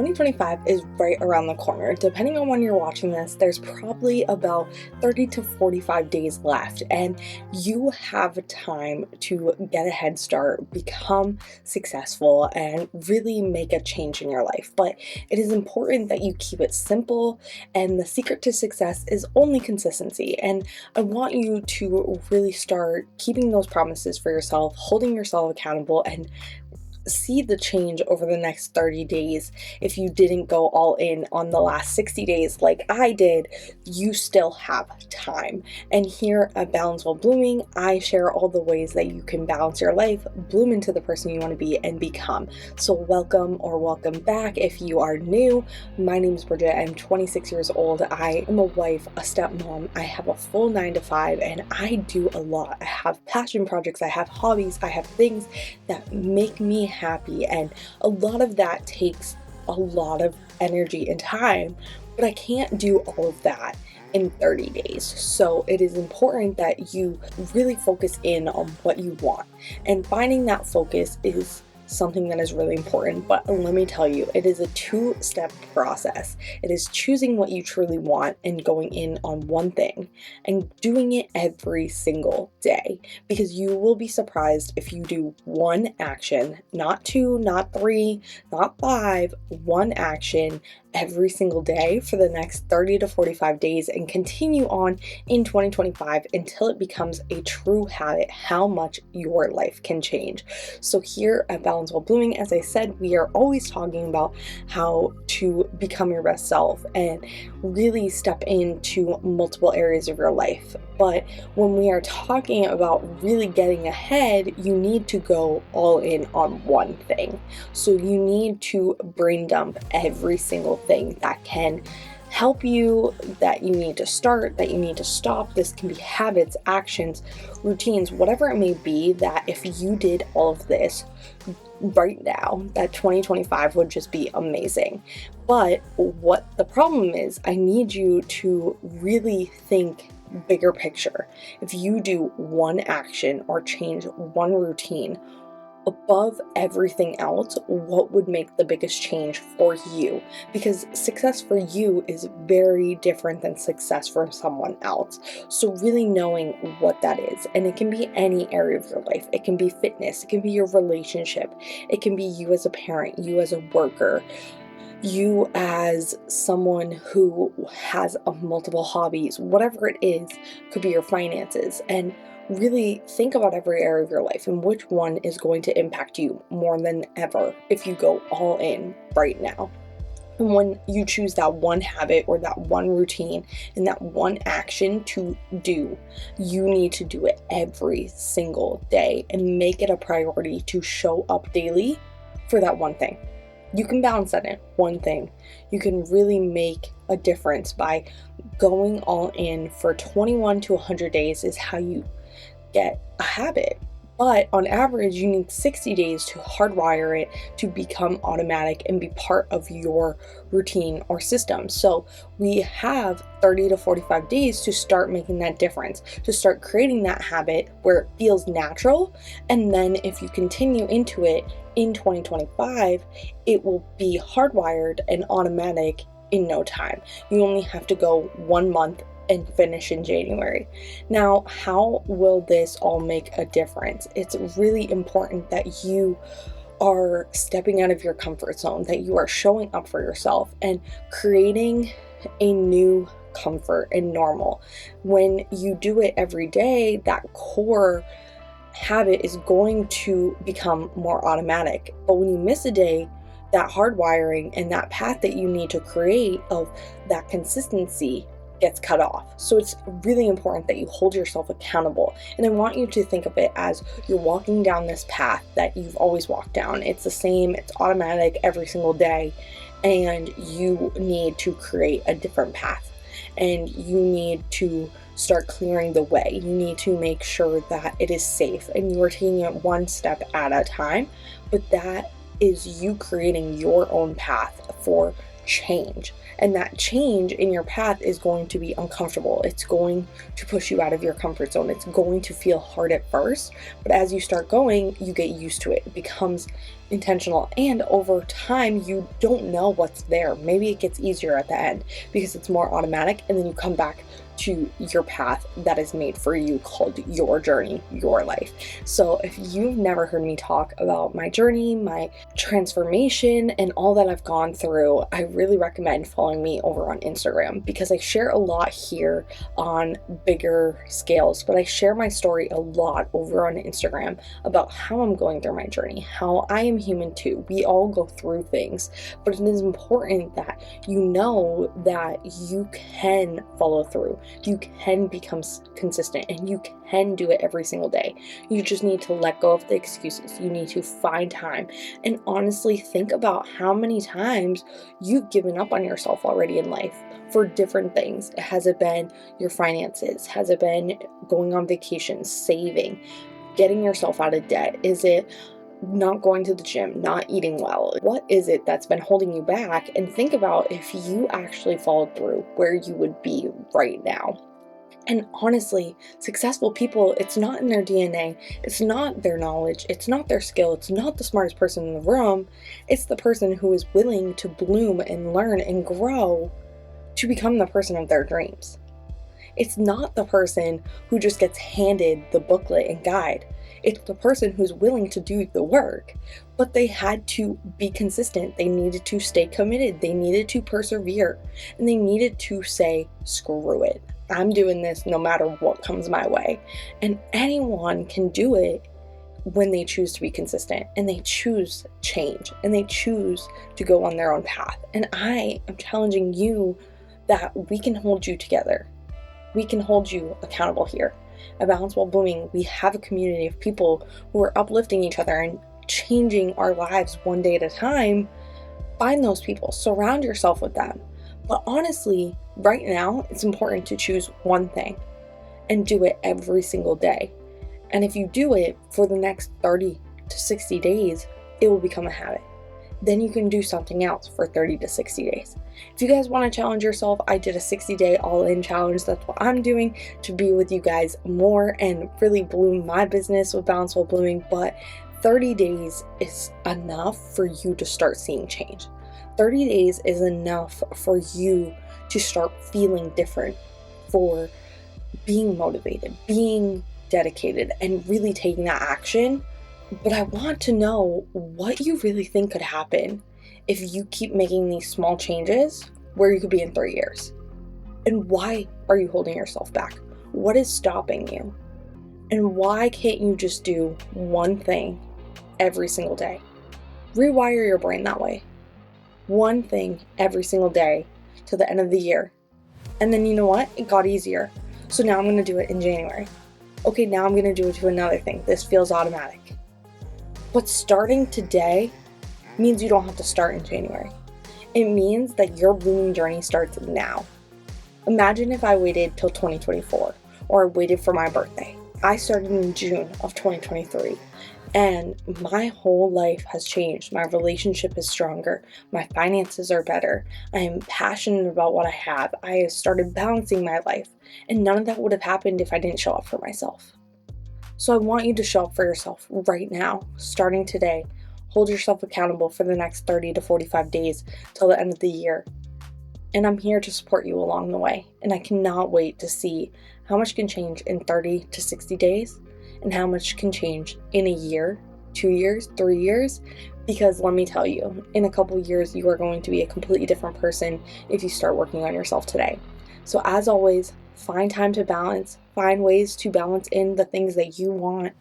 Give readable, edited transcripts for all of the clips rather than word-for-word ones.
2025 is right around the corner. Depending on when you're watching this, there's probably about 30 to 45 days left, and you have time to get a head start, become successful, and really make a change in your life. But it is important that you keep it simple, and the secret to success is only consistency. And I want you to really start keeping those promises for yourself, holding yourself accountable, and see the change over the next 30 days. If you didn't go all in on the last 60 days like I did, you still have time. And here at Balance While Blooming, I share all the ways that you can balance your life, bloom into the person you want to be, and become. So welcome or welcome back if you are new. My name is Bridget. I'm 26 years old. I am a wife, a stepmom. I have a full 9 to 5, and I do a lot. I have passion projects, I have hobbies, I have things that make me happy, and a lot of that takes a lot of energy and time, but I can't do all of that in 30 days. So it is important that you really focus in on what you want, and finding that focus is something that is really important. But let me tell you, it is a 2-step process. It is choosing what you truly want and going in on one thing and doing it every single day, because you will be surprised if you do one action, not 2, not 3, not 5, one action every single day for the next 30 to 45 days and continue on in 2025 until it becomes a true habit, how much your life can change. So here at Balance While Blooming, as I said, we are always talking about how to become your best self and really step into multiple areas of your life. But when we are talking about really getting ahead, you need to go all in on one thing. So you need to brain dump every single thing that can help you, that you need to start, that you need to stop. This can be habits, actions, routines, whatever it may be, that if you did all of this right now, that 2025 would just be amazing. But what the problem is, I need you to really think bigger picture. If you do one action or change one routine above everything else, what would make the biggest change for you? Because success for you is very different than success for someone else. So really knowing what that is, and it can be any area of your life. It can be fitness, it can be your relationship, it can be you as a parent, you as a worker, you as someone who has multiple hobbies, whatever it is, could be your finances. And really think about every area of your life and which one is going to impact you more than ever if you go all in right now. And when you choose that one habit or that one routine and that one action to do, you need to do it every single day and make it a priority to show up daily for that one thing. You can balance that in one thing. You can really make a difference by going all in for 21 to 100 days is how you get a habit. But on average, you need 60 days to hardwire it to become automatic and be part of your routine or system. So we have 30 to 45 days to start making that difference, to start creating that habit where it feels natural. And then if you continue into it in 2025, it will be hardwired and automatic in no time. You only have to go 1 month and finish in January. Now, how will this all make a difference? It's really important that you are stepping out of your comfort zone, that you are showing up for yourself and creating a new comfort and normal. When you do it every day, that core habit is going to become more automatic. But when you miss a day, that hardwiring and that path that you need to create of that consistency gets cut off. So it's really important that you hold yourself accountable. And I want you to think of it as you're walking down this path that you've always walked down. It's the same, it's automatic every single day, and you need to create a different path. And you need to start clearing the way. You need to make sure that it is safe and you are taking it one step at a time. But that is you creating your own path for change. And that change in your path is going to be uncomfortable. It's going to push you out of your comfort zone. It's going to feel hard at first, but as you start going, you get used to it. It becomes intentional, and over time you don't know what's there. Maybe it gets easier at the end because it's more automatic, and then you come back to your path that is made for you, called your journey, your life. So if you've never heard me talk about my journey, my transformation, and all that I've gone through, I really recommend following me over on Instagram, because I share a lot here on bigger scales, but I share my story a lot over on Instagram about how I'm going through my journey, how I am human too. We all go through things, but it is important that you know that you can follow through. You can become consistent, and you can do it every single day. You just need to let go of the excuses. You need to find time and honestly think about how many times you've given up on yourself already in life for different things. Has it been your finances? Has it been going on vacation, saving, getting yourself out of debt? Is it not going to the gym, not eating well? What is it that's been holding you back? And think about if you actually followed through, where you would be right now. And honestly, successful people, it's not in their DNA, it's not their knowledge, it's not their skill, it's not the smartest person in the room, it's the person who is willing to bloom and learn and grow to become the person of their dreams. It's not the person who just gets handed the booklet and guide. It's the person who's willing to do the work, but they had to be consistent. They needed to stay committed. They needed to persevere, and they needed to say, screw it. I'm doing this no matter what comes my way. And anyone can do it when they choose to be consistent, and they choose change, and they choose to go on their own path. And I am challenging you that we can hold you together. We can hold you accountable here. At Balance While Blooming, we have a community of people who are uplifting each other and changing our lives one day at a time. Find those people, surround yourself with them. But honestly, right now, it's important to choose one thing and do it every single day. And if you do it for the next 30 to 60 days, it will become a habit. Then you can do something else for 30 to 60 days. If you guys want to challenge yourself, I did a 60-day all-in challenge. That's what I'm doing to be with you guys more and really bloom my business with Balance While Blooming. But 30 days is enough for you to start seeing change. 30 days is enough for you to start feeling different, for being motivated, being dedicated, and really taking that action. But I want to know what you really think could happen if you keep making these small changes, where you could be in 3 years. And why are you holding yourself back? What is stopping you? And why can't you just do one thing every single day? Rewire your brain that way. One thing every single day to the end of the year. And then you know what? It got easier. So now I'm going to do it in January. Okay, now I'm going to do it to another thing. This feels automatic. But starting today means you don't have to start in January. It means that your blooming journey starts now. Imagine if I waited till 2024, or I waited for my birthday. I started in June of 2023, and my whole life has changed. My relationship is stronger. My finances are better. I am passionate about what I have. I have started balancing my life, and none of that would have happened if I didn't show up for myself. So I want you to show up for yourself right now, starting today. Hold yourself accountable for the next 30 to 45 days till the end of the year. And I'm here to support you along the way. And I cannot wait to see how much can change in 30 to 60 days and how much can change in a year, 2 years, 3 years. Because let me tell you, in a couple years, you are going to be a completely different person if you start working on yourself today. So as always, find time to balance. Find ways to balance in the things that you want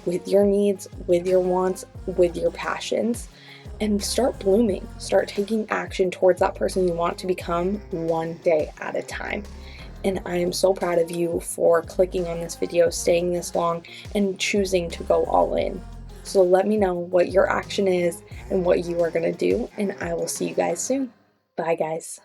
with your needs, with your wants, with your passions, and start blooming. Start taking action towards that person you want to become, one day at a time. And I am so proud of you for clicking on this video, staying this long, and choosing to go all in. So let me know what your action is and what you are going to do, and I will see you guys soon. Bye, guys.